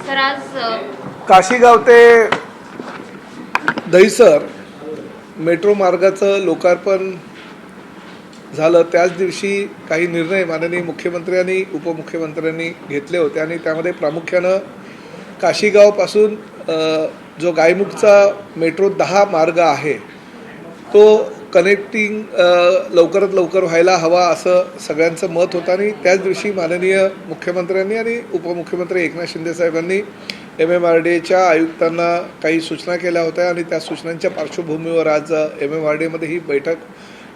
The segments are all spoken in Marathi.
तर आज काशीगाव ते दहिसर मेट्रो मार्गाचं लोकार्पण झालं त्याच दिवशी काही निर्णय माननीय मुख्यमंत्री आणि उपमुख्यमंत्र्यांनी घेतले होते आणि त्यामध्ये प्रामुख्यानं काशीगावपासून जो गायमुखचा मेट्रो 10 मार्ग आहे तो कनेक्टिंग लवकरात लवकर व्हायला हवा असं सगळ्यांचं मत होतं आणि त्याच दिवशी माननीय मुख्यमंत्र्यांनी आणि उपमुख्यमंत्री एकनाथ शिंदे साहेबांनी MMRDAच्या आयुक्तांना काही सूचना केल्या होत्या आणि त्या सूचनांच्या पार्श्वभूमीवर आज MMRDAमध्ये ही बैठक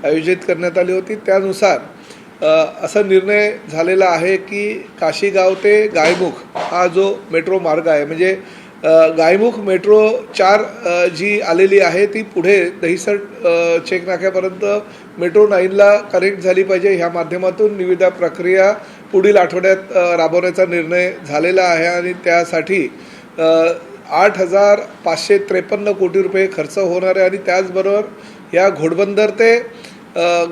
आयोजित करण्यात आली होती। त्यानुसार असा निर्णय झालेला आहे की काशीगाव ते गायमुख हा जो मेट्रो मार्ग आहे म्हणजे गायमुख मेट्रो 4 जी आलेली आहे ती पुढे दहिसर चेक नाक्यापर्यंत मेट्रो 9ला कनेक्ट झाली पाहिजे। ह्या माध्यमातून निविदा प्रक्रिया पुढील आठवड्यात राबवण्याचा निर्णय झालेला आहे आणि त्यासाठी 8,553 कोटी रुपये खर्च होणार आहे आणि त्याचबरोबर या घोडबंदर ते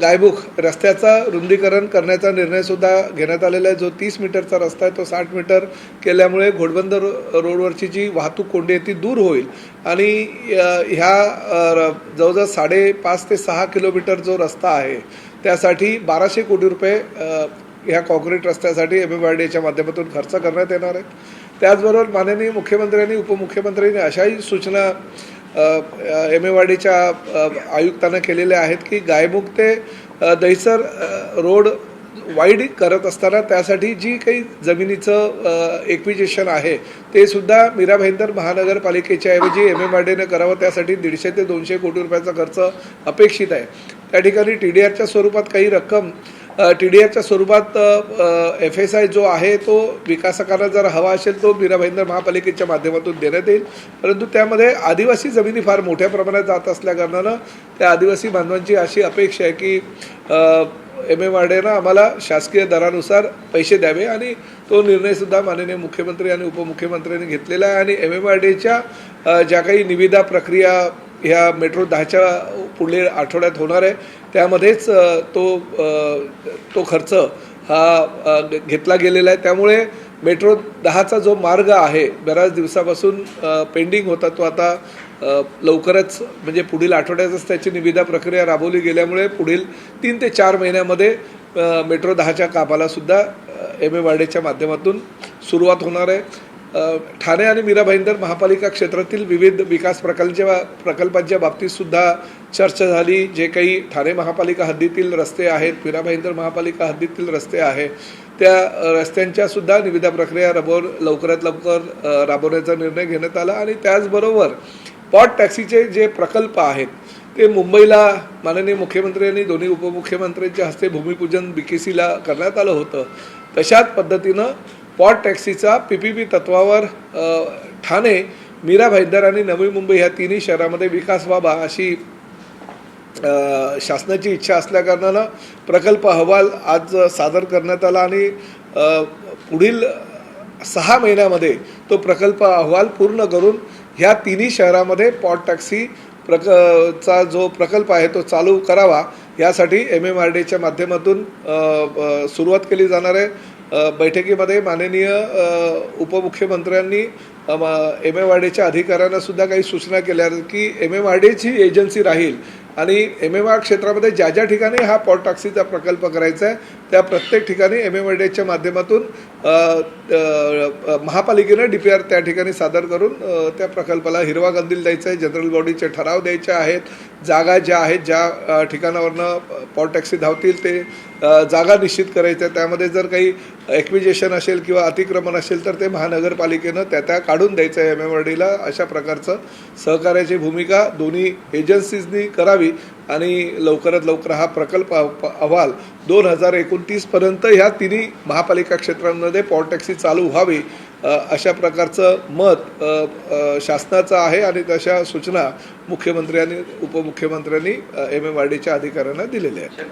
गायमुख रस्त्याचा रुंदीकरण करण्याचा निर्णयसुद्धा घेण्यात आलेला आहे। जो 30 मीटरचा रस्ता आहे तो 60 मीटर केल्यामुळे घोडबंदर रोडवरची जी वाहतूक कोंडी आहे ती दूर होईल आणि ह्या जवळजवळ 5.5 ते 6 किलोमीटर जो रस्ता आहे त्यासाठी 1200 कोटी रुपये ह्या कॉन्क्रीट रस्त्यासाठी MMRDAच्या माध्यमातून खर्च करण्यात येणार आहे। त्याचबरोबर माननीय मुख्यमंत्र्यांनी उपमुख्यमंत्र्यांनी अशाही सूचना MMRDAच्या आयुक्तांना केलेल्या आहेत की गायमुख ते दहिसर रोड वाईड करत असताना त्यासाठी जी काही जमिनीचं एक्विजिशन आहे ते सुद्धा मीरा भाईंदर महानगरपालिकेच्या ऐवजी MMRDAने करावं। त्यासाठी 150 ते 200 कोटी रुपयाचा खर्च अपेक्षित आहे। त्या ठिकाणी TDRच्या स्वरूपात काही रक्कम TDRच्या स्वरूपात FSI जो आहे तो विकासकांना जर हवा असेल तो मीरा भाईंदर महापालिकेच्या माध्यमातून देण्यात येईल, परंतु त्यामध्ये आदिवासी जमिनी फार मोठ्या प्रमाणात जात असल्याकारणानं त्या आदिवासी बांधवांची अशी अपेक्षा आहे की MMRDAनं आम्हाला शासकीय दरानुसार पैसे द्यावे आणि तो निर्णयसुद्धा माननीय मुख्यमंत्री आणि उपमुख्यमंत्र्यांनी घेतलेला आहे आणि MMRDAच्या ज्या काही निविदा प्रक्रिया ह्या मेट्रो 10च्या पुढील आठवड्यात होणार आहे त्यामध्येच तो खर्च हा घेतला गेलेला आहे। त्यामुळे मेट्रो 10चा जो मार्ग आहे बऱ्याच दिवसापासून पेंडिंग होता तो आता लवकरच म्हणजे पुढील आठवड्यातच त्याची निविदा प्रक्रिया राबवली गेल्यामुळे पुढील 3 ते 4 महिन्यामध्ये मेट्रो 10च्या कामाला सुद्धा MMRDAच्या माध्यमातून सुरुवात होणार आहे। ठाणे आणि मीरा भाईंदर महापालिका क्षेत्रातील विविध विकास प्रकल्पांच्या बाबतीत सुद्धा चर्चा झाली। जे काही ठाणे महापालिका हद्दीतील रस्ते आहेत, मीरा भाईंदर महापालिका हद्दीतील रस्ते आहेत त्या रस्त्यांच्या सुद्धा निविदा प्रक्रिया लवकरात लवकर राबवण्याचा निर्णय घेण्यात आला आणि त्याचबरोबर पॉट टॅक्सीचे जे प्रकल्प आहेत ते मुंबईला माननीय मुख्यमंत्री आणि दोन्ही उपमुख्यमंत्र्यांच्या हस्ते भूमिपूजन BKCला करण्यात आलं होतं। तशाच पद्धतीनं पॉट टॅक्सीचा PPP तत्वावर ठाणे, मीरा भाईंदर आणि नवी मुंबई ह्या तिन्ही शहरामध्ये विकास व्हावा अशी शासनाची इच्छा असल्याकारणानं प्रकल्प अहवाल आज सादर करण्यात आला आणि पुढील 6 महिन्यामध्ये तो प्रकल्प अहवाल पूर्ण करून ह्या तिन्ही शहरामध्ये पॉट टॅक्सी चा जो प्रकल्प आहे तो चालू करावा यासाठी MMRDAच्या माध्यमातून सुरुवात केली जाणार आहे। बैठकीमध्ये माननीय उपमुख्यमंत्र्यांनी MMRDAच्या अधिकाऱ्यांना सुद्धा काही सूचना केल्या की MMRDAची एजन्सी राहील आणि MMR क्षेत्रामध्ये ज्या ज्या ठिकाणी हा पॉट टॅक्सीचा प्रकल्प करायचा आहे त्या प्रत्येक ठिकाणी MMRDAच्या माध्यमातून महापालिकेनं DPR त्या ठिकाणी सादर करून त्या प्रकल्पाला हिरवा कंदील द्यायचा आहे। जनरल बॉडीचे ठराव द्यायचे आहेत, जागा ज्या आहेत ज्या ठिकाणावरनं पॉट टॅक्सी धावतील ते जागा निश्चित करायच्या, त्यामध्ये जर काही एक्विजिशन असेल किंवा अतिक्रमण असेल तर ते महानगरपालिकेनं त्या काढून द्यायचं आहे MMRDAला। अशा प्रकारचं सहकार्याची भूमिका दोन्ही एजन्सीजनी करावी आणि लवकरात लवकर हा प्रकल्प अहवाल 2029 पर्यंत ह्या तिन्ही महापालिका क्षेत्रांमध्ये पॉट टॅक्सी चालू व्हावी अशा प्रकारचं मत शासनाचं आहे आणि तशा सूचना मुख्यमंत्री आणि उपमुख्यमंत्र्यांनी MMRDAच्या अधिकाऱ्यांना दिलेल्या आहेत।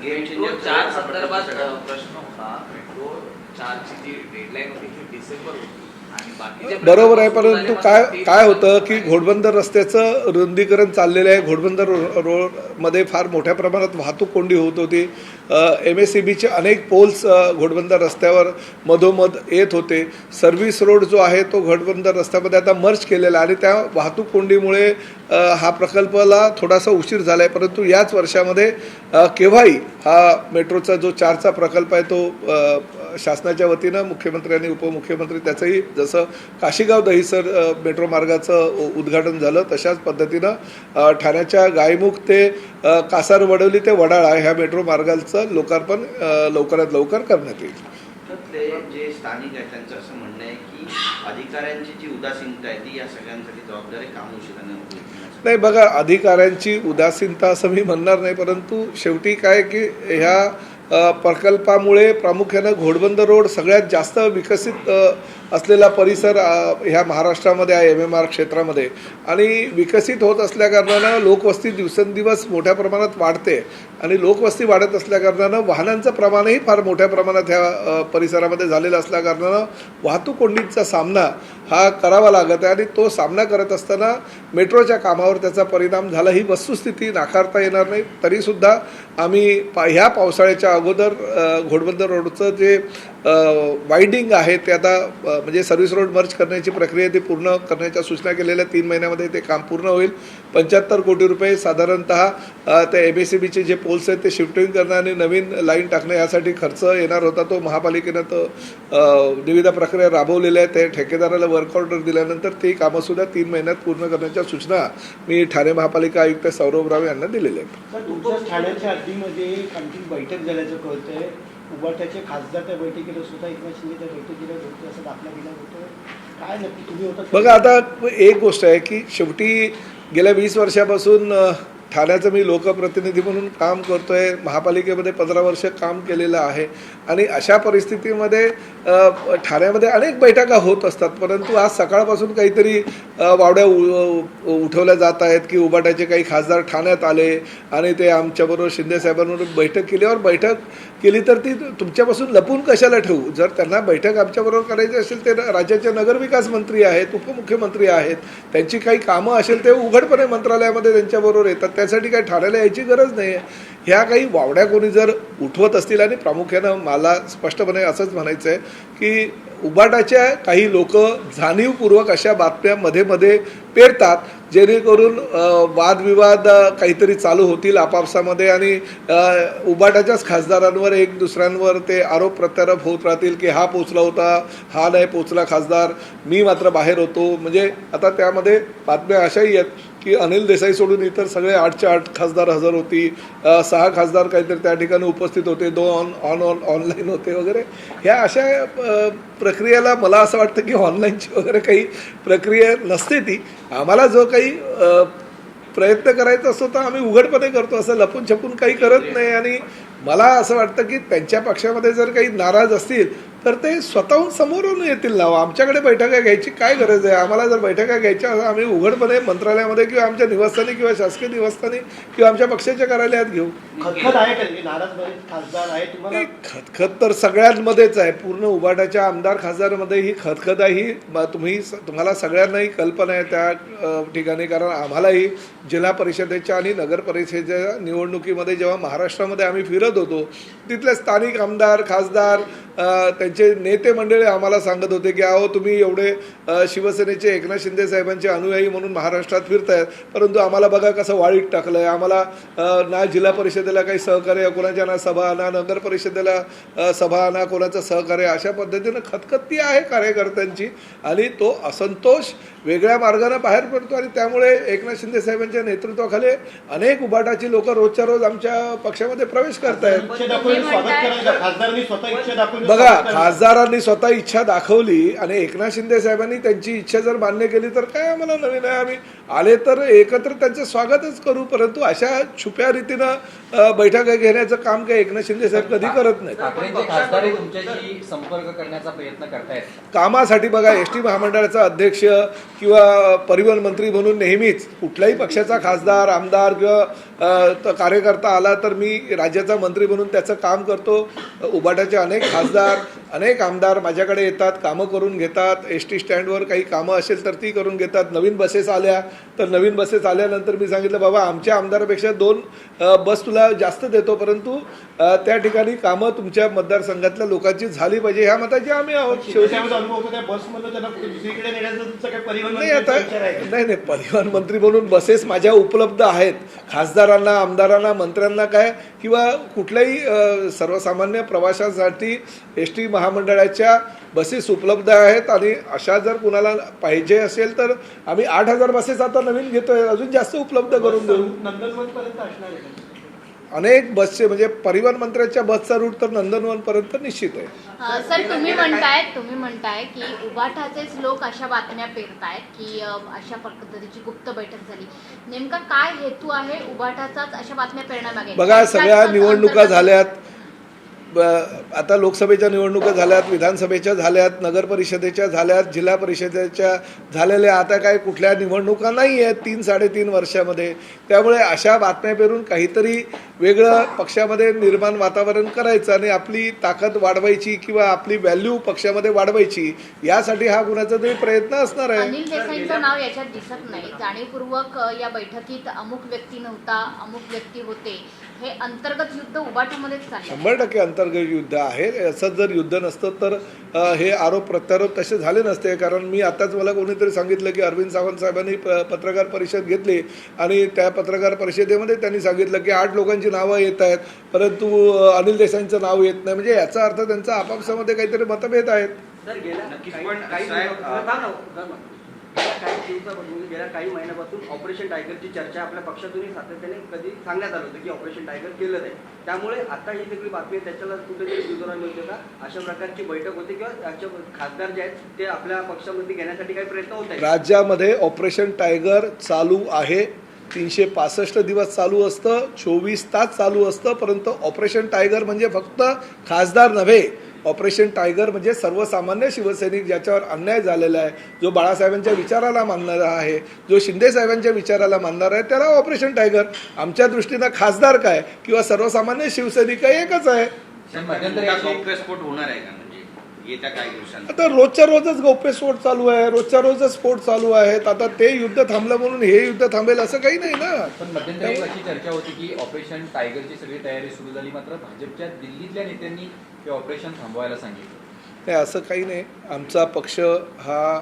बरोबर आहे, परंतु काय होतं की घोडबंदर रस्त्याचं रुंदीकरण चाललेलं आहे। घोडबंदर रोडमध्ये फार मोठ्या प्रमाणात वाहतूक कोंडी होत होती MSEBचे अनेक पोल्स घोडबंदर रस्त्यावर मधोमध येत होते. सर्व्हिस रोड जो आहे तो घोडबंदर रस्त्यामध्ये आता मर्ज केलेला आणि त्या वाहतूक कोंडीमुळे हा प्रकल्पाला थोडासा उशीर झाला आहे. परंतु याच वर्षामध्ये केव्हाही हा मेट्रोचा जो 4चा प्रकल्प आहे तो शासनाच्या वतीनं मुख्यमंत्री आणि उपमुख्यमंत्री त्याचंही जसं काशीगाव दहिसर मेट्रो मार्गाचं उद्घाटन झालं तशाच पद्धतीनं ठाण्याच्या गायमुख ते कासार वडवली ते वडाळा ह्या मेट्रो मार्गाचं लोकार्पण लवकरात लवकर करण्यात येईल. ते जे स्थानिक आहेत त्यांचं असं म्हणणं आहे की अधिकाऱ्यांची जी उदासीनता आहे ती या सगळ्यांसाठी जबाबदार आहे, काम उशिराने होते. नाही बघा, अधिकाऱ्यांची उदासीनता असं मी म्हणणार नाही, परंतु शेवटी काय की ह्या प्रकल्पामुळे प्रामुख्यानं घोडबंदर रोड सगळ्यात जास्त विकसित असलेला परिसर ह्या महाराष्ट्रामध्ये आहे MMR क्षेत्रामध्ये आणि विकसित होत असल्याकारणानं लोकवस्ती दिवसेंदिवस मोठ्या प्रमाणात वाढते आणि लोकवस्ती वाढत असल्याकारणानं वाहनांचं प्रमाणही फार मोठ्या प्रमाणात ह्या परिसरामध्ये झालेलं असल्याकारणानं वाहतूक कोंडीचा सामना हा करावा लागत आहे आणि तो सामना करत असताना मेट्रोच्या कामावर त्याचा परिणाम झाला ही वस्तुस्थिती नाकारता येणार नाही. तरीसुद्धा आम्ही ह्या पावसाळ्याच्या अगोदर घोडबंदर रोडचं जे वाइडिंग आहे ते आता म्हणजे सर्व्हिस रोड मर्ज करण्याची प्रक्रिया ती पूर्ण करण्याच्या सूचना केलेल्या 3 महिन्यामध्ये ते काम पूर्ण होईल. 75 कोटी रुपये साधारणतः त्या MSEBचे जे पोल्स आहेत ते शिफ्टिंग करणं आणि नवीन लाईन टाकणं यासाठी खर्च येणार होता. तो महापालिकेनं तो निविदा प्रक्रिया राबवलेल्या आहे. ते ठेकेदाराला वर्क ऑर्डर दिल्यानंतर ती कामंसुद्धा 3 महिन्यात पूर्ण करण्याच्या सूचना मी ठाणे महापालिका आयुक्त सौरभ राव यांना दिलेल्या आहेत. तुमच्या ठाण्याच्या हद्दीमध्ये आणखी बैठक झाल्याचं कळतंय. उबाटाचे खासदार त्या बैठकीला सुद्धा एकनाथ शिंदे त्या बैठकीला होते असं दाखला दिला होतो. काय नक्की तुम्ही होता? बघा, आता एक गोष्ट आहे की शेवटी गेल्या 20 वर्षापासून ठाण्याचं मी लोकप्रतिनिधी म्हणून काम करतोय. महापालिकेमध्ये 15 वर्ष काम केलेलं आहे आणि अशा परिस्थितीमध्ये ठाण्यामध्ये अनेक बैठका होत असतात. परंतु आज सकाळपासून काहीतरी वावड्या उठवल्या जात आहेत की उबाटाचे काही खासदार ठाण्यात आले आणि ते आमच्याबरोबर शिंदे साहेबांबरोबर बैठक केल्यावर बैठक केली तर ती तुमच्यापासून लपून कशाला ठेवू? जर त्यांना बैठक आमच्याबरोबर करायची असेल ते राज्याचे नगरविकास मंत्री आहेत, उपमुख्यमंत्री आहेत, त्यांची काही कामं असेल ते उघडपणे मंत्रालयामध्ये त्यांच्याबरोबर येतात. त्यासाठी काही ठाण्याला यायची गरज नाही आहे. ह्या काही वावड्या कोणी जर उठवत असतील आणि प्रामुख्यानं मला स्पष्टपणे असंच म्हणायचं आहे की उबाटाच्या काही लोक जाणीवपूर्वक अशा बातम्या मध्ये पेरतात जेणेकरून वादविवाद काहीतरी चालू होतील आपापसामध्ये आणि उबाटाच्याच खासदारांवर एक दुसऱ्यांवर ते आरोप प्रत्यारोप होत राहतील की हा पोचला होता, हा नाही पोचला खासदार, मी मात्र बाहेर होतो. म्हणजे आता त्यामध्ये बातम्या अशाही आहेत की अनिल देसाई सोडून इतर सगळे 8च्या 8 खासदार हजर होती, 6 खासदार काहीतरी त्या ठिकाणी उपस्थित होते, 2 ऑनलाईन होते वगैरे. ह्या अशा प्रक्रियेला मला असं वाटतं की ऑनलाईनची वगैरे काही प्रक्रिया नसते. ती आम्हाला जो काही प्रयत्न करायचा असतो तर आम्ही उघडपणे करतो, असं लपून छपून काही करत नाही. आणि मला असं वाटतं की त्यांच्या पक्षामध्ये जर काही नाराज असतील तर ते स्वतःहून समोरून येतील ना. आमच्याकडे बैठका घ्यायची काय गरज आहे? आम्हाला जर बैठका घ्यायच्या आम्ही उघडपणे मंत्रालयामध्ये किंवा आमच्या निवासस्थानी किंवा शासकीय निवासस्थानी किंवा आमच्या पक्षाच्या कार्यालयात घेऊ. खतखत आहे का? नाराज खासदार आहे तुम्हाला? खतखत तर सगळ्यांमध्येच आहे. पूर्ण उबाटाच्या आमदार खासदारांमध्ये ही खतखत आहे. ही तुम्हाला सगळ्यांनाही कल्पना आहे त्या ठिकाणी. कारण आम्हालाही जिल्हा परिषदेच्या आणि नगर परिषदेच्या निवडणुकीमध्ये जेव्हा महाराष्ट्रामध्ये आम्ही फिरत होतो तिथले स्थानिक आमदार खासदार त्यांचे नेते मंडळी आम्हाला सांगत होते की अहो तुम्ही एवढे शिवसेनेचे एकनाथ शिंदे साहेबांचे अनुयायी म्हणून महाराष्ट्रात फिरतायत, परंतु आम्हाला बघा कसं वाळीत टाकलं आहे. आम्हाला ना जिल्हा परिषदेला काही सहकार्य, कोणाच्या ना सभा, ना नगर परिषदेला सभा, ना कोणाचं सहकार्य. अशा पद्धतीनं खतखती आहे कार्यकर्त्यांची आणि तो असंतोष वेगळ्या मार्गाने बाहेर पडतो आणि त्यामुळे एकनाथ शिंदे साहेबांच्या नेतृत्वाखाली अनेक उबाटाची लोक रोजच्या रोज आमच्या पक्षामध्ये प्रवेश करतायत. बघा, खासदारांनी स्वतः इच्छा दाखवली आणि एकनाथ शिंदे साहेबांनी त्यांची इच्छा जर मान्य केली तर काय आम्हाला नवीन आहे. आम्ही आले तर एकत्र त्यांचं स्वागतच करू. परंतु अशा छुप्या रीतीनं बैठका घेण्याचं काम काय एकनाथ शिंदे साहेब कधी करत नाहीत. संपर्क करण्याचा प्रयत्न करतायत कामासाठी. बघा, एसटी महामंडळाचा अध्यक्ष किंवा परिवहन मंत्री म्हणून नेहमीच कुठल्याही पक्षाचा खासदार आमदार किंवा कार्यकर्ता आला तर मी राज्याचा मंत्री म्हणून त्याचं काम करतो. उबाटाचे अनेक खासदार खासदार अनेक आमदार माझ्याकडे येतात, कामं करून घेतात. ST स्टँडवर काही कामं असेल तर ती करून घेतात. नवीन बसेस आल्या तर नवीन बसेस आल्यानंतर मी सांगितलं बाबा आमच्या आमदारापेक्षा 2 बस तुला जास्त देतो, परंतु त्या ठिकाणी कामं तुमच्या मतदारसंघातल्या लोकांची झाली पाहिजे ह्या मताचे आम्ही आहोत. शिवसेनेचा अनुभव होता त्या बसमधून त्यांना दुसरीकडे नेण्याचं तुमचं काही परिवहन नाही आता विचार आहे का? नाही परिवहन मंत्री म्हणून बसेस माझ्या उपलब्ध आहेत. खासदारांना, आमदारांना, मंत्र्यांना काय किंवा कुठल्याही सर्वसामान्य प्रवाशांसाठी ST महामंडळाच्या बसेस उपलब्ध आहेत. आणि अशा जर कुणाला पाहिजे असेल तर आम्ही 8,000 बसेस आता नवीन घेतोय, अजून जास्त उपलब्ध करून देऊ. नंदनवनपर्यंत असणार आहे का? अनेक बसचे म्हणजे परिवहन मंत्र्यांच्या बसचा रूट तर नंदनवनपर्यंत निश्चित आहे. सर तुम्ही म्हणताय की उबाठाचेच लोक अशा बातम्या पेरतायत की अशा पद्धतीची गुप्त बैठक झाली. नेमका काय हेतू आहे उबाठाचाच अशा बातम्या पेरण्यामागे? बघा सगळ्या निवडणुका झाल्यात, आता लोकसभेच्या निवडणुका झाल्यात, विधानसभेच्या झाल्यात, नगर परिषदेच्या झाल्यात, जिल्हा परिषदेच्या झालेल्या, आता काय कुठल्या निवडणुका नाही आहेत 3-3.5 वर्षामध्ये. त्यामुळे अशा बातम्या पेरून काहीतरी वेगळं पक्षामध्ये निर्माण वातावरण करायचं आणि आपली ताकद वाढवायची किंवा आपली व्हॅल्यू पक्षामध्ये वाढवायची, यासाठी हा कुणाचा तरी प्रयत्न असणार आहे. अनिल देसाईंचं नाव याच्यात दिसत नाही. जाणीवपूर्वक या बैठकीत अमुक व्यक्ती नव्हता, अमुक व्यक्ती होते, हे अंतर्गत युद्ध उबाठामध्येच चाललं. 100% अंतर्गत युद्ध आहे. असं जर युद्ध नसतं तर हे आरोप प्रत्यारोप तसे झाले नसते. कारण मी आताच मला कोणीतरी सांगितलं की अरविंद सावंत साहेबांनी पत्रकार परिषद घेतली आणि त्या पत्रकार परिषदेमध्ये त्यांनी सांगितलं की 8 लोकांची नावं येत आहेत, परंतु अनिल देसाईंचं नाव येत नाही. म्हणजे याचा अर्थ त्यांचा आपापसामध्ये काहीतरी मतभेद आहेत. गेल्या काही महिन्यापासून ऑपरेशन टायगरची चर्चा आपल्या पक्षातूनही सातत्याने कधी सांगण्यात आलं होतं की ऑपरेशन टायगर केलं नाही. त्यामुळे आता ही सगळी बातमी त्याच्याला कुठेतरी दुजोरा मिळते का? अशा प्रकारची बैठक होते किंवा त्याच्या खासदार जे आहेत ते आपल्या पक्षामध्ये घेण्यासाठी काही प्रयत्न होत आहेत? राज्यामध्ये ऑपरेशन टायगर चालू आहे. 365 दिवस चालू असतं, 24 तास चालू असतं. परंतु ऑपरेशन टायगर म्हणजे फक्त खासदार नव्हे. ऑपरेशन टायगर म्हणजे सर्वसामान्य शिवसैनिक ज्याच्यावर अन्याय झालेला आहे, जो बाळासाहेबांच्या विचाराला मानणारा आहे, जो शिंदेसाहेबांच्या विचाराला मानणारा आहे, त्याला ऑपरेशन टायगर. आमच्या दृष्टीनं खासदार काय किंवा सर्वसामान्य शिवसैनिक काय एकच आहे. गौप्यस्फोट होणार आहे का म्हणजे येत्या काही दिवसांत? आता रोजच्या रोजच गौप्यस्फोट चालू आहे, रोजच्या रोजच स्फोट चालू आहेत. आता ते युद्ध थांबलं म्हणून हे युद्ध थांबेल असं काही नाही ना. पण मध्यंतरी अशी चर्चा होती की ऑपरेशन टायगरची सगळी तयारी सुरू झाली, मात्र भाजपच्या दिल्लीतल्या नेत्यांनी हे ऑपरेशन थांबवायला सांगितलं. नाही असं काही नाही. आमचा पक्ष हा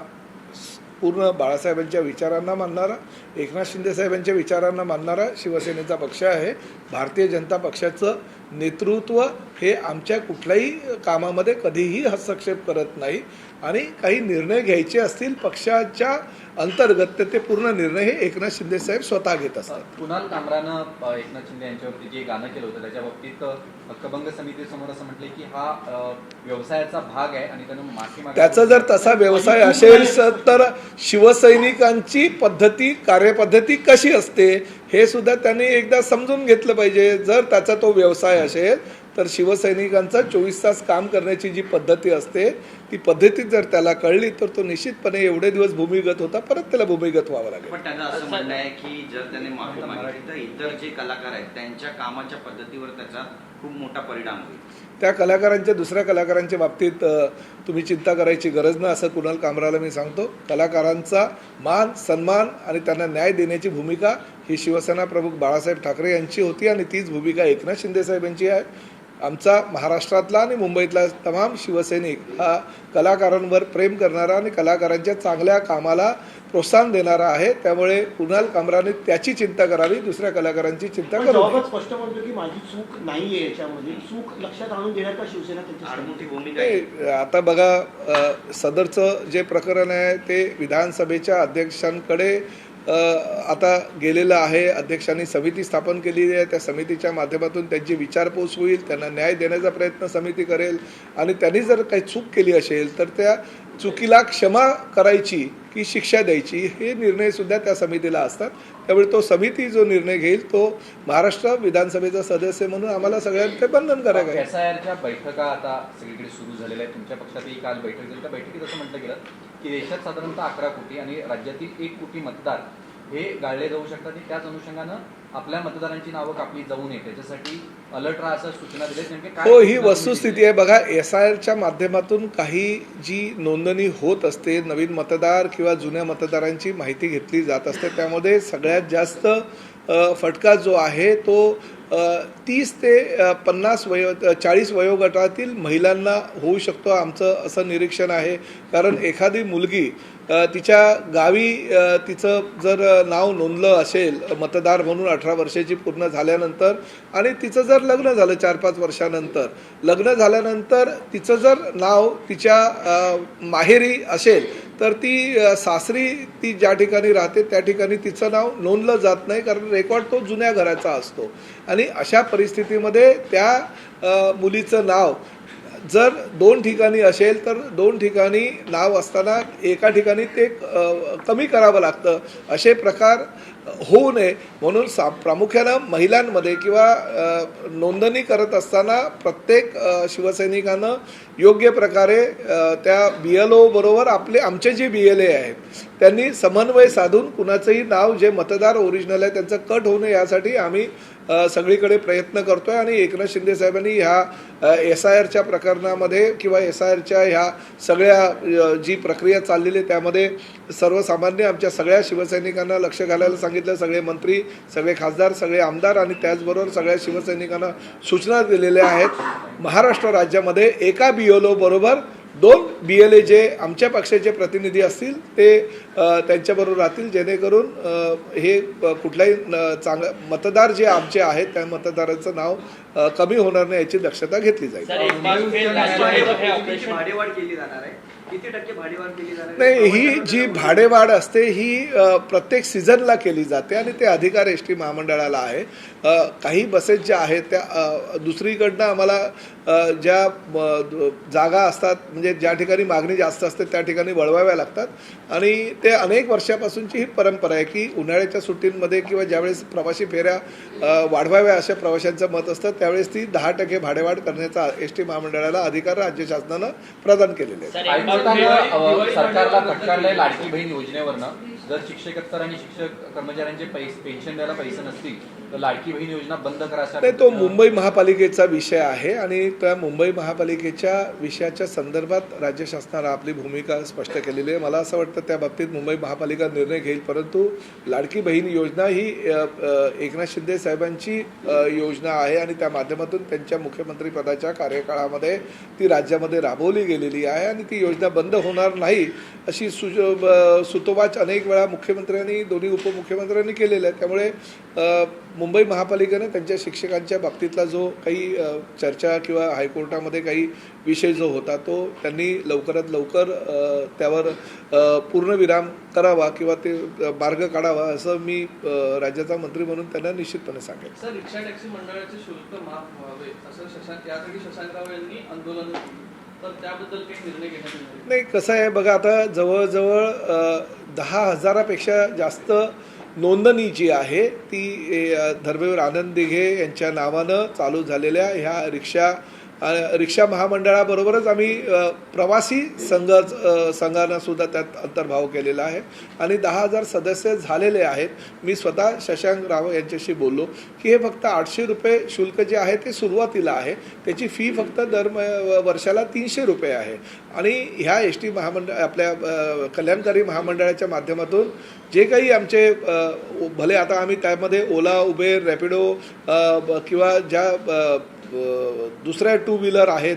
पूर्ण बाळासाहेबांच्या विचारांना मानणारा, एकनाथ शिंदे साहेबांच्या विचारांना मानणारा शिवसेनेचा पक्ष आहे. भारतीय जनता पक्षाचं नेतृत्व हे आमच्या कुठल्याही कामामध्ये कधीही हस्तक्षेप करत नाही आणि काही निर्णय घ्यायचे असतील पक्षाच्या अंतर्गत तर ते पूर्ण निर्णय हे एकनाथ शिंदे साहेब स्वतः घेत असतात. कुणाल कामरानं एकनाथ शिंदे यांच्यावरती जे गाणं केलं होतं त्याच्या बाबतीत हक्कभंग समितीसमोर असं म्हटलंय की हा व्यवसायाचा भाग आहे आणि त्यानं माफी मागितली. त्याचा जर तसा व्यवसाय असेल तर शिवसैनिकांची पद्धती, कार्यपद्धती कशी असते हे सुद्धा त्यांनी एकदा समजून घेतलं पाहिजे. जर त्याचा तो व्यवसाय असेल तर शिवसैनिकांचा 24 तास काम करण्याची जी पद्धती असते ती पद्धती जर त्याला कळली तर तो निश्चितपणे एवढे दिवस भूमिगत होता, परत त्याला भूमिगत व्हावं लागेल. पण त्यांना असं म्हणणं आहे की जर त्याने माफी मागितली तर इतर जे कलाकार आहेत त्यांच्या कामाच्या पद्धतीवर त्याचा खूप मोठा परिणाम होईल. त्या कलाकारांच्या, दुसऱ्या कलाकारांच्या बाबतीत तुम्ही चिंता करायची गरज नाही असं कुणाल कामराला मी सांगतो. कलाकारांचा मान, सन्मान आणि त्यांना न्याय देण्याची भूमिका ही शिवसेना प्रमुख बाळासाहेब ठाकरे यांची होती आणि तीच भूमिका एकनाथ शिंदे साहेबांची आहे. आमचा महाराष्ट्रातला आणि मुंबईतला तमाम शिवसैनिक हा कलाकारांवर प्रेम करणारा आणि कलाकारांच्या चांगल्या कामाला प्रोत्साहन देणारा आहे. त्यामुळे कुणाल कामराने त्याची चिंता करावी, दुसऱ्या कलाकारांची चिंता करू नये. स्पष्ट म्हणतो की माझी चूक नाहीये, याच्यामध्ये चूक लक्षात आणून देण्यात का शिवसेना त्यांची मोठी भूमिका आहे? आता बघा सदरचं जे प्रकरण आहे ते विधानसभेच्या अध्यक्षांकडे आता गेलेलं आहे. अध्यक्षांनी समिती स्थापन केलेली आहे. त्या समितीच्या माध्यमातून त्यांची विचारपूस होईल, त्यांना न्याय देण्याचा प्रयत्न समिती करेल आणि त्यांनी जर काही चूक केली असेल तर त्या चुकीला क्षमा करायची की शिक्षा द्यायची हे निर्णयसुद्धा त्या समितीला असतात. त्यामुळे तो समिती जो निर्णय घेईल तो महाराष्ट्र विधानसभेचा सदस्य म्हणून आम्हाला सगळ्यांना ते बंधनकारक आहे. SIRच्या बैठका आता सगळीकडे सुरू झालेल्या आहेत. तुमच्या पक्षातही काल बैठक झाली. त्या बैठकीत असं म्हटलं गेलं की देशात साधारणतः 11 कोटी आणि राज्यातील 1 कोटी मतदार हे गाळले जाऊ शकतात. त्याच अनुषंगानं आपल्या मतदारांची नावं कापली जाऊ नये त्याच्यासाठी अलर्ट राहा असं सूचना दिल्या. नेमके काय हो, ही सूचना तुम्ही वस्तुस्थिती दिल्या? आहे. बघा, SIRच्या माध्यमातून काही जी नोंदणी होत असते, नवीन मतदार किंवा जुन्या मतदारांची माहिती घेतली जात असते. त्यामध्ये सगळ्यात जास्त फटका जो आहे तो 30 ते 40 वयोगटातील महिलांना होऊ शकतो, आमचं असं निरीक्षण आहे. कारण एखादी मुलगी तिच्या गावी तिचं जर नाव नोंदलं असेल मतदार म्हणून 18 वर्षाची पूर्ण झाल्यानंतर, आणि तिचं जर लग्न झालं 4-5 वर्षानंतर, लग्न झाल्यानंतर तिचं जर नाव तिच्या माहेरी असेल तर ती सासरी ती ज्या ठिकाणी राहते त्या ठिकाणी तिचं नाव नोंदलं जात नाही, कारण रेकॉर्ड तो जुन्या घराचा असतो. आणि अशा परिस्थितीमध्ये त्या मुलीचं नाव जर 2 ठिकाणी असेल तर 2 ठिकाणी नाव असताना एका ठिकाणी ते कमी करावं लागतं. असे प्रकार होऊ नये म्हणून प्रामुख्यानं महिलांमध्ये किंवा नोंदणी करत असताना प्रत्येक शिवसैनिकानं योग्य प्रकारे त्या BLO बरोबर आमचे जे BLA आहेत त्यांनी समन्वय साधून कुणाचंही नाव जे मतदार ओरिजिनल आहे त्यांचं कट होऊ नये यासाठी आम्ही सगळीकडे प्रयत्न करतोय. आणि एकनाथ शिंदे साहेबांनी ह्या SIRच्या प्रकरणामध्ये किंवा SIRच्या ह्या सगळ्या जी प्रक्रिया चाललेली आहे त्यामध्ये सर्वसामान्य आमच्या सगळ्या शिवसैनिकांना लक्ष घालायला सांगितलं. सगळे मंत्री, सगळे खासदार, सगळे आमदार आणि त्याचबरोबर सगळ्या शिवसैनिकांना सूचना दिलेल्या आहेत. महाराष्ट्र राज्यामध्ये एका BLO बरोबर 2 BLA जे आमच्या पक्षाचे प्रतिनिधी असतील ते त्यांच्याबरोबर राहतील, जेणेकरून हे कुठलाही मतदार जे आमचे आहेत त्या मतदारांचं नाव कमी होणार नाही याची दक्षता घेतली जाईल. भाडेवाढ केली जाणार आहे, किती टक्के भाडेवाढ केली जाणार आहे? नाही, ही जी भाडेवाढ असते ही प्रत्येक सीझनला केली जाते आणि ते अधिकार ST महामंडळाला आहे. काही बसेस ज्या आहेत त्या दुसरीकडनं आम्हाला ज्या जागा असतात म्हणजे ज्या ठिकाणी मागणी जास्त असते त्या ठिकाणी वळवाव्या लागतात. आणि ते अनेक वर्षापासूनची ही परंपरा आहे की उन्हाळ्याच्या सुट्टींमध्ये किंवा ज्यावेळेस प्रवासी फेऱ्या वाढवाव्या अशा प्रवाशांचं मत असतं त्यावेळेस ती 10% भाडेवाढ करण्याचा ST महामंडळाला अधिकार राज्य शासनानं प्रदान केलेले आहे. हायकोर्टानं सरकारला फटकारलंय लाडकी बहीण योजनेवरनं. जर शिक्षकेतर आणि शिक्षक कर्मचाऱ्यांचे पेन्शन द्यायला पैसे नसतील तर लाडकी बहीण योजना बंद करा अशा. नाही, तो मुंबई महापालिकेचा विषय आहे आणि त्या मुंबई महापालिकेच्या विषयाच्या संदर्भात राज्य शासनाला आपली भूमिका स्पष्ट केलेली आहे. मला असं वाटतं त्या बाबतीत मुंबई महापालिका निर्णय घेईल. परंतु लाडकी बहीण योजना ही एकनाथ शिंदे साहेबांची योजना आहे आणि त्या माध्यमातून त्यांच्या मुख्यमंत्री पदाच्या कार्यकाळामध्ये ती राज्यामध्ये राबवली गेलेली आहे आणि ती योजना बंद होणार नाही अशी सुतोवाच अनेक वेळा मुख्यमंत्र्यांनी, दोन्ही उपमुख्यमंत्र्यांनी केलेलं आहे. त्यामुळे मुंबई महापालिकेने त्यांच्या शिक्षकांच्या बाबतीतला जो काही चर्चा किंवा हायकोर्टामध्ये काही विषय जो होता तो त्यांनी लवकरात लवकर त्यावर पूर्णविराम करावा किंवा ते मार्ग काढावा असं मी राज्याचा मंत्री म्हणून त्यांना निश्चितपणे सांगेन. सर, रिक्षा टॅक्सी मंडळाचे शुल्क माफ व्हावे असं यासाठी शशांकराव यांनी आंदोलन, तर त्याबद्दल काही निर्णय घेण्यात येणार नाही, कसं आहे बघा, आता जवळजवळ 10,000पेक्षा जास्त नोंदणी जी आहे ती धर्मवीर आनंद दिघे यांच्या नावानं चालू झालेल्या ह्या रिक्षा महामंडळाबरोबरच आम्ही प्रवासी संघानं सुद्धा त्यात अंतर्भाव केलेला आहे आणि 10,000 सदस्य झालेले आहेत. मी स्वतः शशांक राव यांच्याशी बोललो की हे फक्त 800 रुपये शुल्क जे आहे ते सुरुवातीला आहे, त्याची फी फक्त दर वर्षाला 300 रुपये आहे. आणि ह्या ST महामंडळ आपल्या कल्याणकारी महामंडळाच्या माध्यमातून जे काही आमचे भले आता आम्ही त्यामध्ये ओला, उबेर, रॅपिडो किंवा ज्या दुसऱ्या 2 व्हीलर आहेत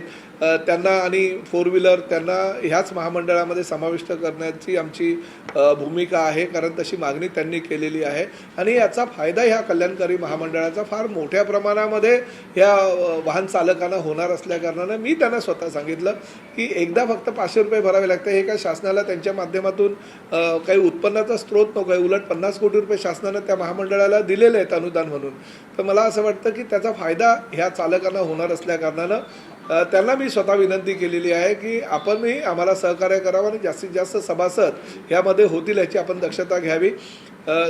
त्यांना आणि 4 व्हीलर त्यांना ह्याच महामंडळामध्ये समाविष्ट करण्याची आमची भूमिका आहे, कारण तशी मागणी त्यांनी केलेली आहे. आणि याचा फायदा ह्या कल्याणकारी महामंडळाचा फार मोठ्या प्रमाणामध्ये ह्या वाहन चालकांना होणार असल्याकारणानं मी त्यांना स्वतः सांगितलं की एकदा फक्त 500 रुपये भरावे लागते. हे काय शासनाला त्यांच्या माध्यमातून काही उत्पन्नाचा स्रोत नको आहे, उलट 50 कोटी रुपये शासनानं त्या महामंडळाला दिलेले आहेत अनुदान म्हणून. तर मला असं वाटतं की त्याचा फायदा ह्या चालकांना होणार असल्याकारणानं त्यांना मी स्वतः विनंती केलेली आहे की आपणही आम्हाला सहकार्य करावं आणि जास्तीत जास्त सभासद ह्यामध्ये होतील याची आपण दक्षता घ्यावी.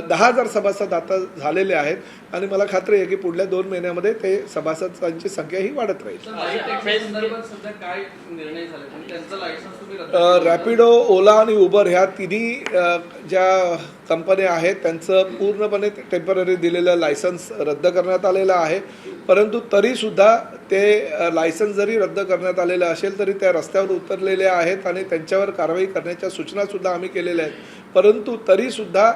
10,000 सभासद आता झालेले आहेत आणि मला खात्री आहे की पुढल्या 2 महिन्यामध्ये ते सभासदांची संख्या ही वाढत राहील. संदर्भात सध्या काय निर्णय झाले म्हणजे त्यांचं लायसन्स तुम्ही रद्द रॅपिडो, ओला आणि उबर ह्या तिन्ही ज्या कंपन्या आहेत त्यांचं पूर्णपणे टेम्पररी दिलेलं लायसन्स रद्द करण्यात आलेलं आहे. परंतु तरीसुद्धा ते लायसन्स जरी रद्द करण्यात आलेलं असेल तरी त्या रस्त्यावर उतरलेले आहेत आणि त्यांच्यावर कारवाई करण्याच्या सूचनासुद्धा आम्ही केलेल्या आहेत. परंतु तरीसुद्धा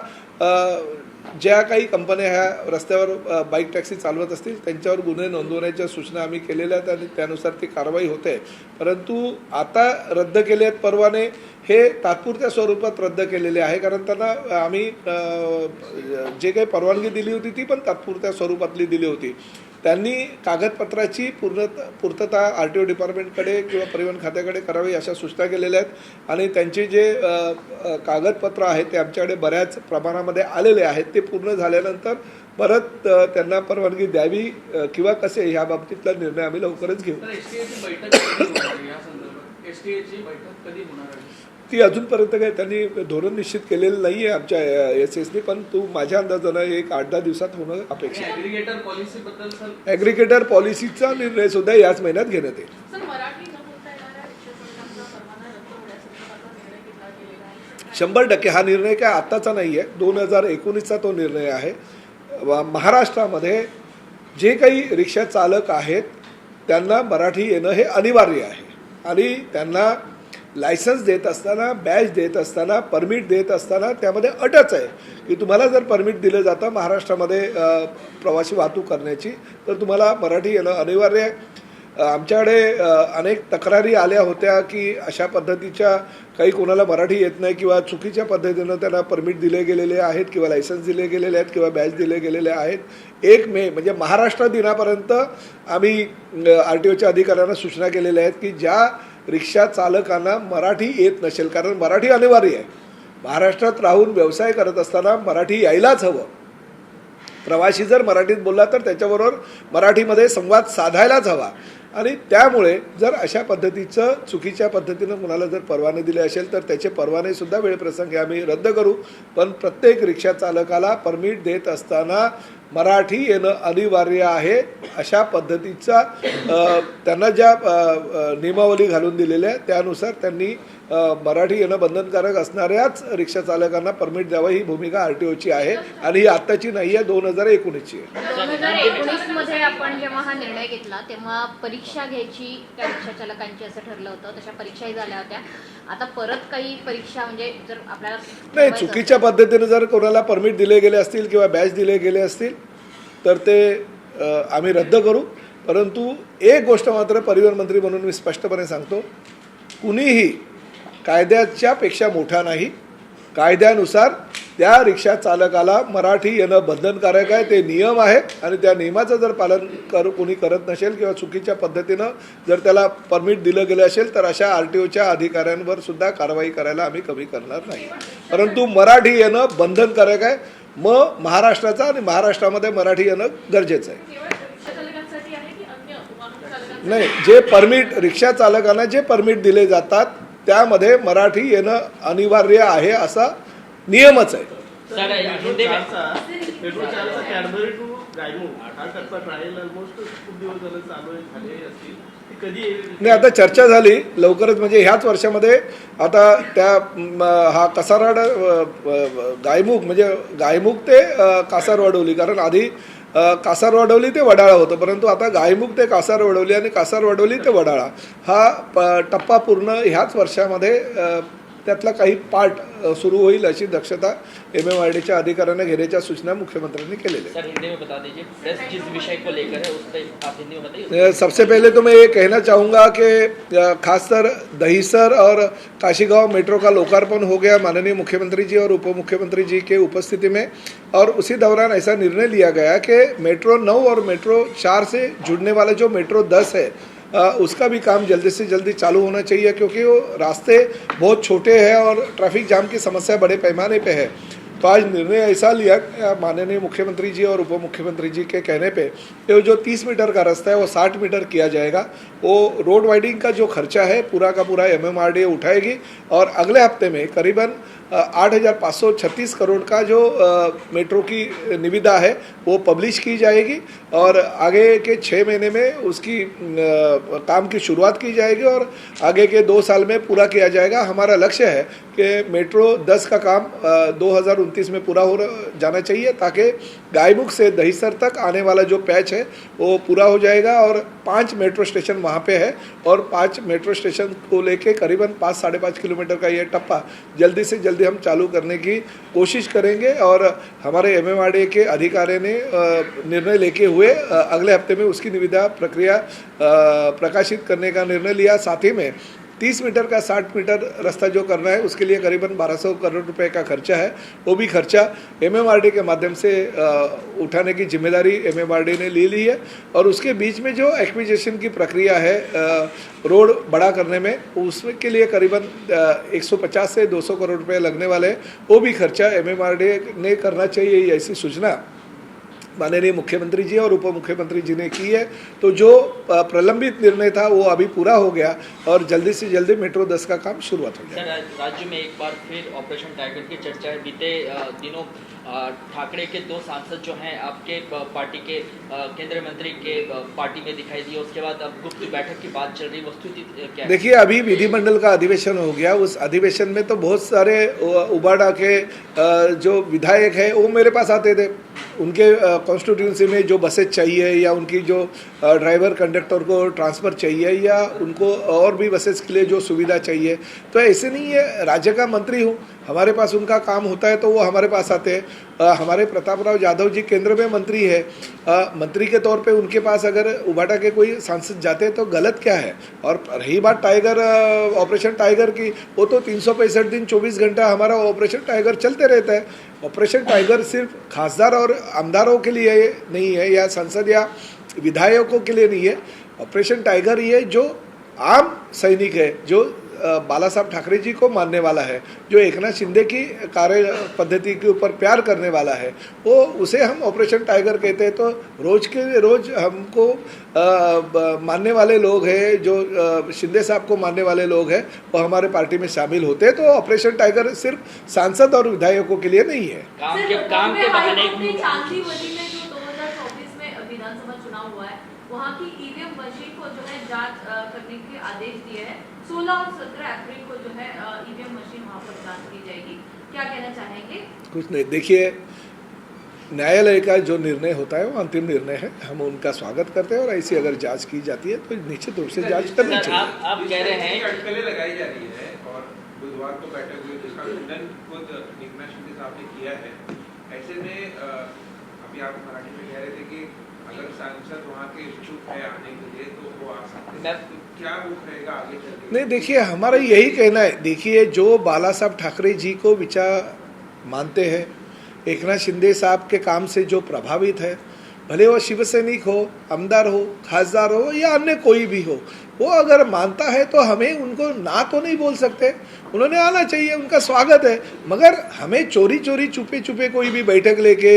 ज्या काही कंपन्या ह्या रस्त्यावर बाईक टॅक्सी चालवत असतील त्यांच्यावर गुन्हे नोंदवण्याच्या सूचना आम्ही केलेल्या आहेत आणि त्यानुसार ती कारवाई होते. परंतु आता रद्द केले आहेत परवाने हे तात्पुरत्या स्वरूपात रद्द केलेले आहे, कारण त्यांना आम्ही जे काही परवानगी दिली होती ती पण तात्पुरत्या स्वरूपातली दिली होती. त्यांनी कागदपत्राची पूर्तता RTO डिपार्टमेंटकडे किंवा परिवहन खात्याकडे करावी अशा सूचना केलेल्या आहेत आणि त्यांचे जे कागदपत्र आहेत ते आमच्याकडे बऱ्याच प्रमाणामध्ये आलेले आहेत. ते पूर्ण झाल्यानंतर परत त्यांना परवानगी द्यावी किंवा कसे ह्या बाबतीतला निर्णय आम्ही लवकरच घेऊ. STA ची बैठक कधी होणार आहे या संदर्भात? STA ची बैठक कधी होणार आहे? ती अजूनपर्यंत काही त्यांनी धोरण निश्चित केलेलं नाही आहे आमच्या SS ने, पण तू माझ्या अंदाजानं 1-8-10 दिवसात होणं अपेक्षित आहे. ॲग्रिगेटर पॉलिसीबद्दल सर ॲग्रिगेटर पॉलिसीचा निर्णय सुद्धा याच महिन्यात घेण्यात येईल. सर, मराठी न बोलता येणाऱ्या रिक्षाचालकांचा परवाना रद्द होण्यासंदर्भातला निर्णय घेतला गेलेला आहे? 100% हा निर्णय काय आत्ताचा नाही आहे, 2019चा तो निर्णय आहे. महाराष्ट्रामध्ये जे काही रिक्षा चालक आहेत त्यांना मराठी येणं हे अनिवार्य आहे आणि त्यांना लायसन्स देत असताना, बॅच देत असताना, परमिट देत असताना त्यामध्ये अटच आहे की तुम्हाला जर परमिट दिलं जातं महाराष्ट्रामध्ये प्रवासी वाहतूक करण्याची तर तुम्हाला मराठी येणं अनिवार्य आहे. आमच्याकडे अनेक तक्रारी आल्या होत्या की अशा पद्धतीच्या काही कोणाला मराठी येत नाही किंवा चुकीच्या पद्धतीनं त्यांना परमिट दिले गेलेले आहेत किंवा लायसन्स दिले गेलेले आहेत किंवा बॅच दिले गेलेले आहेत. 1 मे म्हणजे महाराष्ट्र दिनापर्यंत आम्ही RTOच्या अधिकाऱ्यांना सूचना केलेल्या आहेत की ज्या रिक्षा चालकांना मराठी येत नसेल, कारण मराठी अनिवार्य आहे, महाराष्ट्रात राहून व्यवसाय करत असताना मराठी यायलाच हवं. प्रवासी जर मराठीत बोलला तर त्याच्याबरोबर मराठीमध्ये संवाद साधायलाच हवा आणि त्यामुळे जर अशा पद्धतीचं चुकीच्या पद्धतीनं कुणाला जर परवाने दिले असेल तर त्याचे परवानेसुद्धा वेळप्रसंगी आम्ही रद्द करू. पण प्रत्येक रिक्षा चालकाला परमिट देत असताना मराठी येणं अनिवार्य आहे अशा पद्धतीचा त्यांना ज्या नियमावली घालून दिलेल्या आहे त्यानुसार त्यांनी मराठी येणं बंधनकारक असणाऱ्याच रिक्षा चालकांना परमिट द्यावं ही भूमिका RTOची आहे आणि ही आत्ताची नाही आहे, 2019ची आहे. 2019 मध्ये आपण जेव्हा हा निर्णय घेतला तेव्हा परीक्षा घ्यायची त्या रिक्षा चालकांची असं ठरलं होतं, तशा परीक्षाही झाल्या होत्या. आता परत काही परीक्षा म्हणजे जर आपल्याला नाही, चुकीच्या पद्धतीने जर कोणाला परमिट दिले गेले असतील किंवा बॅच दिले गेले असतील तर ते आम्ही रद्द करू. परंतु एक गोष्ट मात्र परिवहन मंत्री म्हणून मी स्पष्टपणे सांगतो, कुणीही कायद्याच्या पेक्षा मोठा नाही. कायद्यानुसार त्या रिक्षा चालकाला मराठी येणं बंधनकारक आहे, ते नियम आहेत आणि त्या नियमाचं जर पालन कोणी करत नसेल किंवा चुकीच्या पद्धतीनं जर त्याला परमिट दिलं गेलं असेल तर अशा RTOच्या अधिकाऱ्यांवर सुद्धा कारवाई करायला आम्ही कमी करणार नाही. परंतु मराठी येणं बंधनकारक आहे. मग महाराष्ट्राचा आणि महाराष्ट्रामध्ये मराठी येणं गरजेचं आहे. केवळ रिक्षा चालकांसाठी आहे की अन्य वाहन चालकांसाठी? नाही, जे परमिट रिक्षा चालकांना जे परमिट दिले जातात त्यामध्ये मराठी येणं अनिवार्य आहे असा नियमच आहे. मेट्रो 4चा कॅडबरी टू गायमुख हा टप्पा ट्रायल ऑलमोस्ट खूप दिवस झाले चालू झाले असतील, कधी नाही, आता चर्चा झाली लवकरच म्हणजे ह्याच वर्षामध्ये. आता त्या हा कसारवाड गायमुख म्हणजे गायमुख ते कासारवडवली, कारण आधी कासारवडवली ते वडाळा होतं, परंतु आता गायमुख ते कासारवडवली आणि कासारवडवली ते वडाळा हा टप्पा पूर्ण ह्याच वर्षामध्ये त्यातला काही पार्ट सुरू होईल अशी दक्षता MMRDच्या अधिकाऱ्यांना घेण्याच्या सूचना मुख्यमंत्र्यांनी केलेल्या सर, हिंदी में बता दीजिए प्रेस जिस विषय को लेकर है उस पर आप हिंदी में बताइए. सबसे पहले तो मैं ये कहना चाहूँगा कि खासकर दहीसर और काशीगांव मेट्रो का लोकार्पण हो गया माननीय मुख्यमंत्री जी और उप मुख्यमंत्री जी के उपस्थिति में, और उसी दौरान ऐसा निर्णय लिया गया कि मेट्रो 9 और मेट्रो 4 से जुड़ने वाला जो मेट्रो 10 है उसका भी काम जल्दी से जल्दी चालू होना चाहिए, क्योंकि वो रास्ते बहुत छोटे हैं और ट्रैफिक जाम की समस्या बड़े पैमाने पे है. तो आज निर्णय ऐसा लिया माननीय मुख्यमंत्री जी और उप मुख्यमंत्री जी के कहने पे कि जो 30 मीटर का रास्ता है वो 60 मीटर किया जाएगा। वो रोड वाइडिंग का जो खर्चा है पूरा का पूरा MMRDA उठाएगी और अगले हफ्ते में करीबन 8,536 करोड़ का जो मेट्रो की निविदा है वो पब्लिश की जाएगी और आगे के 6 महीने में उसकी काम की शुरुआत की जाएगी और आगे के 2 साल में पूरा किया जाएगा। हमारा लक्ष्य है कि मेट्रो 10 का काम 2029 में पूरा हो जाना चाहिए ताकि गायमुख से दहिसर तक आने वाला जो पैच है वो पूरा हो जाएगा और 5 मेट्रो स्टेशन वहाँ पे है और 5 मेट्रो स्टेशन को लेके करीबन 5-5.5 किलोमीटर का ये टप्पा जल्दी से जल्दी हम चालू करने की कोशिश करेंगे और हमारे MMRDA के अधिकारी ने निर्णय लेके हुए अगले हफ्ते में उसकी निविदा प्रक्रिया प्रकाशित करने का निर्णय लिया। साथ ही में 30 मीटर का 60 मीटर रास्ता जो करना है उसके लिए करीबन 1200 करोड़ रुपए का खर्चा है। वो भी खर्चा MMRDA के माध्यम से उठाने की जिम्मेदारी MMRDA ने ले ली है और उसके बीच में जो एक्विजिशन की प्रक्रिया है रोड बड़ा करने में उसमें के लिए करीबन 150 से 200 करोड़ रुपए लगने वाले हैं। वो भी खर्चा MMRDA ने करना चाहिए, ऐसी सूचना माननीय मुख्यमंत्री जी और उप मुख्यमंत्री जी ने की है। तो जो प्रलंबित निर्णय था वो अभी पूरा हो गया और जल्दी से जल्दी मेट्रो 10 का काम शुरुआत हो गया। सर, राज्य में एक बार फिर ऑपरेशन टाइगर की चर्चा है। बीते दिनों ठाकरे के 2 सांसद जो हैं आपके पार्टी के केंद्रीय मंत्री के पार्टी में दिखाई दिए, उसके बाद अब गुप्त बैठक की बात चल रही, वस्तुस्थिति क्या है? देखिए, अभी विधिमंडल का अधिवेशन हो गया। उस अधिवेशन में तो बहुत सारे उबाड़ा के जो विधायक है वो मेरे पास आते थे। उनके कॉन्स्टिट्यूंसी में जो बसेज चाहिए या उनकी जो ड्राइवर कंडक्टर को ट्रांसफ़र चाहिए या उनको और भी बसेस के लिए जो सुविधा चाहिए, तो ऐसे नहीं है राज्य का मंत्री हूँ, हमारे पास उनका काम होता है तो वो हमारे पास आते हैं। हमारे प्रताप राव यादव जी केंद्र में मंत्री है, मंत्री के तौर पे उनके पास अगर उबाटा के कोई सांसद जाते हैं तो गलत क्या है। और रही बात टाइगर ऑपरेशन टाइगर की, वो तो 365 दिन 24 घंटा हमारा ऑपरेशन टाइगर चलते रहता है। ऑपरेशन टाइगर सिर्फ खासदार और आमदारों के लिए नहीं है या सांसद या विधायकों के लिए नहीं है। ऑपरेशन टाइगर ये जो आम सैनिक है, जो बाला साहब ठाकरे जी को मानने वाला है, जो एकनाथ शिंदे की कार्य पद्धति के ऊपर प्यार करने वाला है, वो उसे हम ऑपरेशन टाइगर कहते हैं। तो रोज के रोज हमको मानने वाले लोग हैं, जो शिंदे साहब को मानने वाले लोग हैं, वो हमारे पार्टी में शामिल होते हैं। तो ऑपरेशन टाइगर सिर्फ सांसद और विधायकों के लिए नहीं है। काम के बहाने चांदीवली में जो 2024 में विधानसभा चुनाव हुआ है, वहाँ की EVM मशीन को जो है जांच करने के आदेश दिए हैं। 16 और 17 अप्रैल को जो है EVM मशीन वहाँ पर जांच की जाएगी। क्या कहना चाहेंगे? कुछ नहीं, देखिए, न्यायालय का जो निर्णय होता है वो अंतिम निर्णय है, हम उनका स्वागत करते हैं और ऐसी अगर जांच की जाती है तो निश्चित रूप से जांच करनी चाहिए। आप कह रहे हैं अटकलें लगाई जा रही है और बुधवार को बैठक हुई जिसका खंडन खुद एकनाथ शिंदे साहब ने किया है। ऐसे में अभी आप मराठी में कह रहे थे कि अगर सांसद वहाँ के इच्छुक है आने के लिए तो वो आ सकते हैं, तो क्या रुख रहेगा आगे चलकर? नहीं, देखिए, हमारा यही कहना है। देखिए, जो बाला साहब ठाकरे जी को विचार मानते हैं, एकनाथ शिंदे साहब के काम से जो प्रभावित है, भले वो शिवसैनिक हो, आमदार हो, खासदार हो या अन्य कोई भी हो, वो अगर मानता है तो हमें उनको ना तो नहीं बोल सकते। उन्होंने आना चाहिए, उनका स्वागत है। मगर हमें चोरी चोरी छुपे छुपे कोई भी बैठक लेके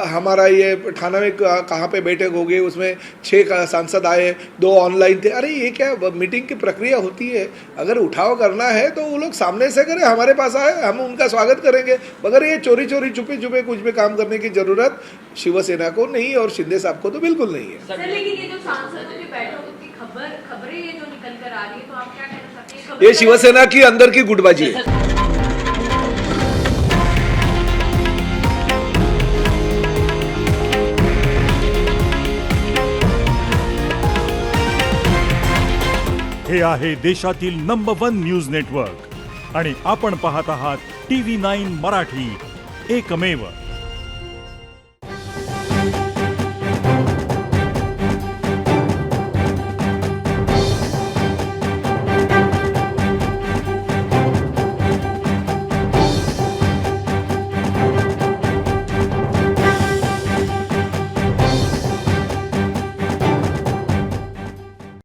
हमारा ये थाना में कहाँ पे बैठक हो गई, उसमें 6 सांसद आए, 2 ऑनलाइन थे, अरे ये क्या मीटिंग की प्रक्रिया होती है। अगर उठाव करना है तो वो लोग सामने से करें, हमारे पास आए, हम उनका स्वागत करेंगे। मगर ये चोरी चोरी छुपे छुपे कुछ भी काम करने की जरूरत शिवसेना को नहीं और शिंदे साहब को तो बिल्कुल नहीं है। सर, लेकिन ये जो सांसदों की बैठकों की खबरें ये जो निकल कर आ रही है, तो आप क्या कहना चाहते हैं? ये शिवसेना की अंदर की गुटबाजी है। हे आहे देशातील नंबर 1 न्यूज नेटवर्क आणि आपण पाहत आहात TV9 मराठी, एकमेव.